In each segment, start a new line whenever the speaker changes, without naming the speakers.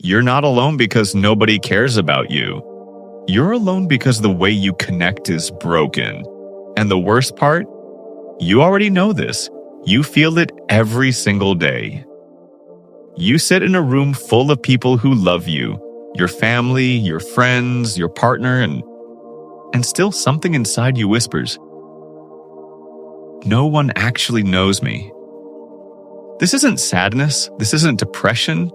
You're not alone because nobody cares about you. You're alone because the way you connect is broken. And the worst part? You already know this. You feel it every single day. You sit in a room full of people who love you, your family, your friends, your partner, and still something inside you whispers, "No one actually knows me." This isn't sadness. This isn't depression.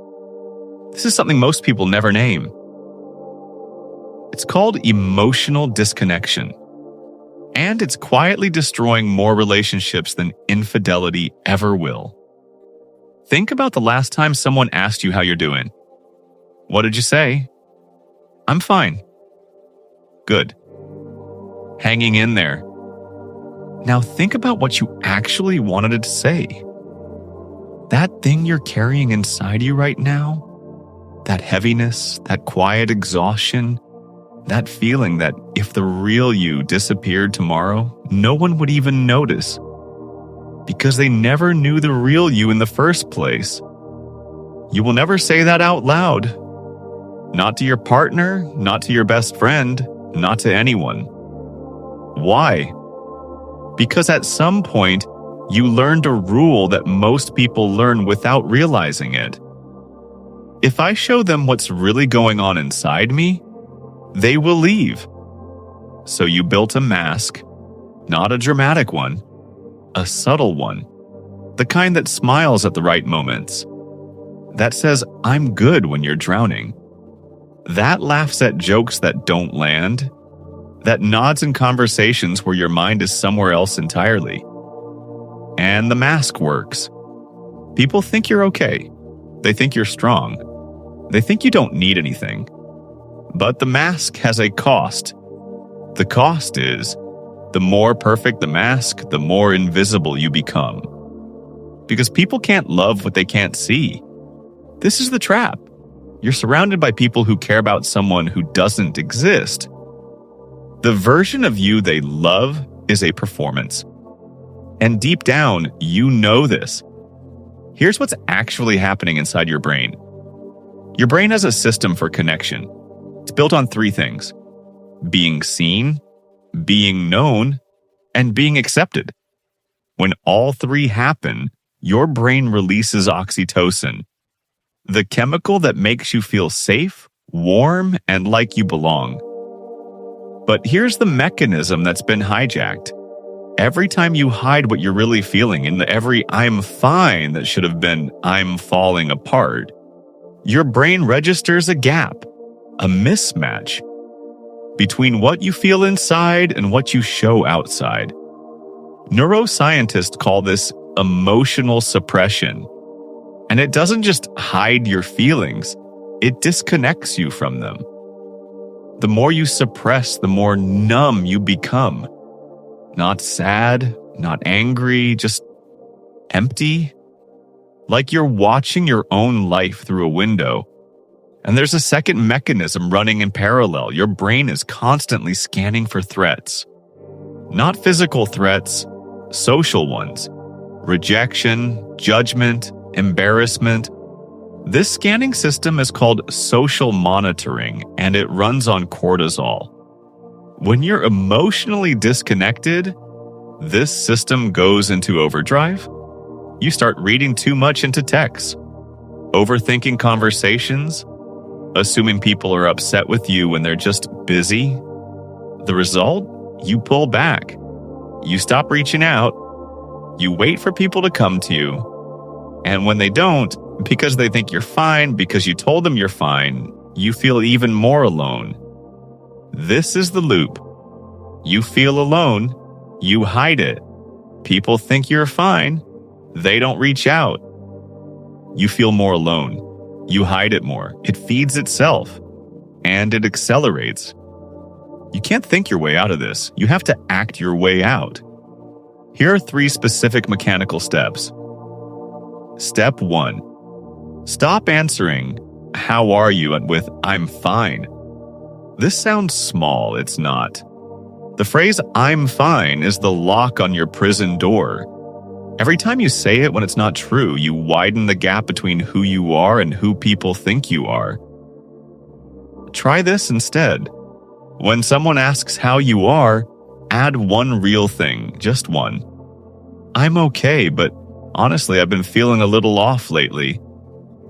This is something most people never name. It's called emotional disconnection. And it's quietly destroying more relationships than infidelity ever will. Think about the last time someone asked you how you're doing. What did you say? "I'm fine." Good. Hanging in there. Now think about what you actually wanted it to say. That thing you're carrying inside you right now, that heaviness, that quiet exhaustion, that feeling that if the real you disappeared tomorrow, no one would even notice. Because they never knew the real you in the first place. You will never say that out loud. Not to your partner, not to your best friend, not to anyone. Why? Because at some point, you learned a rule that most people learn without realizing it. If I show them what's really going on inside me, they will leave. So you built a mask, not a dramatic one, a subtle one, the kind that smiles at the right moments, that says, "I'm good" when you're drowning, that laughs at jokes that don't land, that nods in conversations where your mind is somewhere else entirely. And the mask works. People think you're okay. They think you're strong. They think you don't need anything. But the mask has a cost. The cost is, the more perfect the mask, the more invisible you become. Because people can't love what they can't see. This is the trap. You're surrounded by people who care about someone who doesn't exist. The version of you they love is a performance. And deep down, you know this. Here's what's actually happening inside your brain. Your brain has a system for connection. It's built on three things: being seen, being known, and being accepted. When all three happen, your brain releases oxytocin, the chemical that makes you feel safe, warm, and like you belong. But here's the mechanism that's been hijacked. Every time you hide what you're really feeling in every "I'm fine" that should have been "I'm falling apart," your brain registers a gap, a mismatch between what you feel inside and what you show outside. Neuroscientists call this emotional suppression. And it doesn't just hide your feelings, it disconnects you from them. The more you suppress, the more numb you become. Not sad, not angry, just empty. Like you're watching your own life through a window. And there's a second mechanism running in parallel. Your brain is constantly scanning for threats. Not physical threats, social ones. Rejection, judgment, embarrassment. This scanning system is called social monitoring, and it runs on cortisol. When you're emotionally disconnected, this system goes into overdrive. You start reading too much into texts, overthinking conversations, assuming people are upset with you when they're just busy. The result? You pull back. You stop reaching out. You wait for people to come to you. And when they don't, because they think you're fine, because you told them you're fine, you feel even more alone. This is the loop. You feel alone, you hide it. People think you're fine, they don't reach out. You feel more alone. You hide it more. It feeds itself. And it accelerates. You can't think your way out of this. You have to act your way out. Here are 3 specific mechanical steps. Step 1. Stop answering, "How are you?" with "I'm fine." This sounds small, it's not. The phrase "I'm fine" is the lock on your prison door. Every time you say it when it's not true, you widen the gap between who you are and who people think you are. Try this instead. When someone asks how you are, add one real thing, just one. I'm okay, but honestly, I've been feeling a little off lately.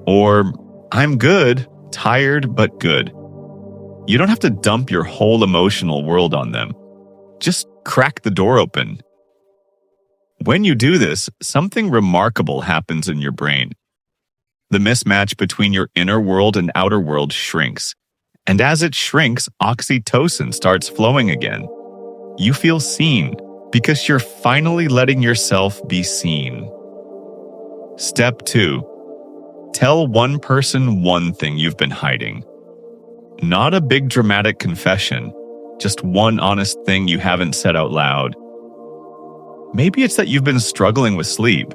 Or, I'm good, tired, but good. You don't have to dump your whole emotional world on them. Just crack the door open. When you do this, something remarkable happens in your brain. The mismatch between your inner world and outer world shrinks. And as it shrinks, oxytocin starts flowing again. You feel seen because you're finally letting yourself be seen. Step 2. Tell one person one thing you've been hiding. Not a big dramatic confession, just one honest thing you haven't said out loud. Maybe it's that you've been struggling with sleep.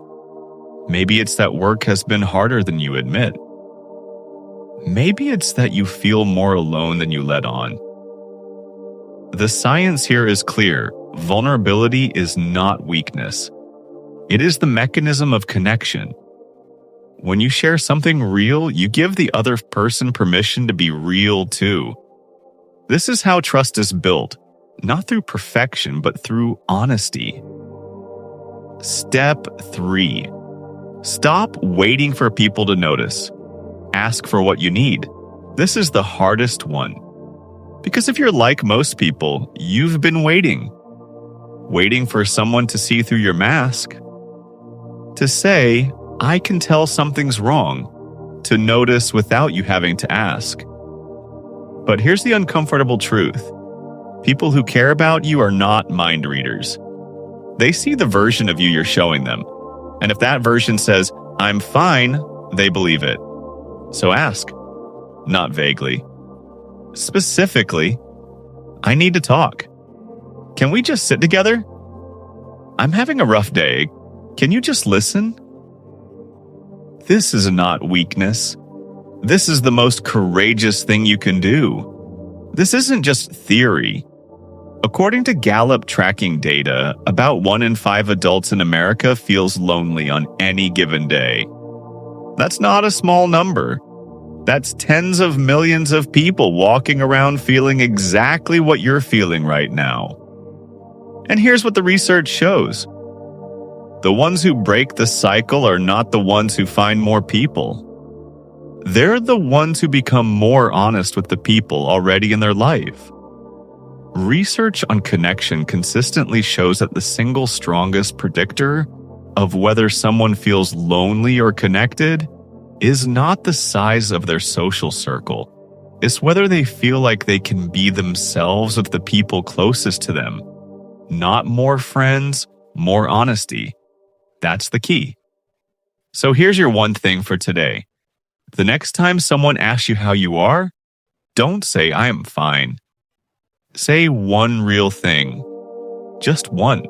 Maybe it's that work has been harder than you admit. Maybe it's that you feel more alone than you let on. The science here is clear. Vulnerability is not weakness. It is the mechanism of connection. When you share something real, you give the other person permission to be real too. This is how trust is built, not through perfection, but through honesty. Step 3. Stop waiting for people to notice. Ask for what you need. This is the hardest one. Because if you're like most people, you've been waiting. Waiting for someone to see through your mask. To say, I can tell something's wrong. To notice without you having to ask. But here's the uncomfortable truth. People who care about you are not mind readers. They see the version of you you're showing them. And if that version says, I'm fine, they believe it. So ask. Not vaguely. Specifically, I need to talk. Can we just sit together? I'm having a rough day. Can you just listen? This is not weakness. This is the most courageous thing you can do. This isn't just theory. According to Gallup tracking data, about 1 in 5 adults in America feels lonely on any given day. That's not a small number. That's tens of millions of people walking around feeling exactly what you're feeling right now. And here's what the research shows. The ones who break the cycle are not the ones who find more people. They're the ones who become more honest with the people already in their life. Research on connection consistently shows that the single strongest predictor of whether someone feels lonely or connected is not the size of their social circle. It's whether they feel like they can be themselves with the people closest to them. Not more friends, more honesty. That's the key. So here's your one thing for today. The next time someone asks you how you are, don't say, I am fine. Say one real thing. Just one.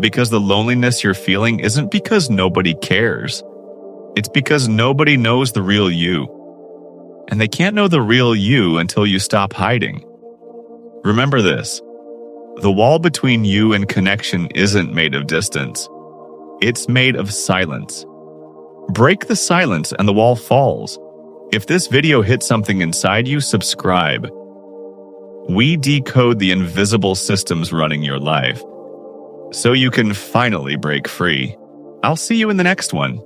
Because the loneliness you're feeling isn't because nobody cares. It's because nobody knows the real you. And they can't know the real you until you stop hiding. Remember this. The wall between you and connection isn't made of distance. It's made of silence. Break the silence and the wall falls. If this video hit something inside you, subscribe. We decode the invisible systems running your life, so you can finally break free. I'll see you in the next one.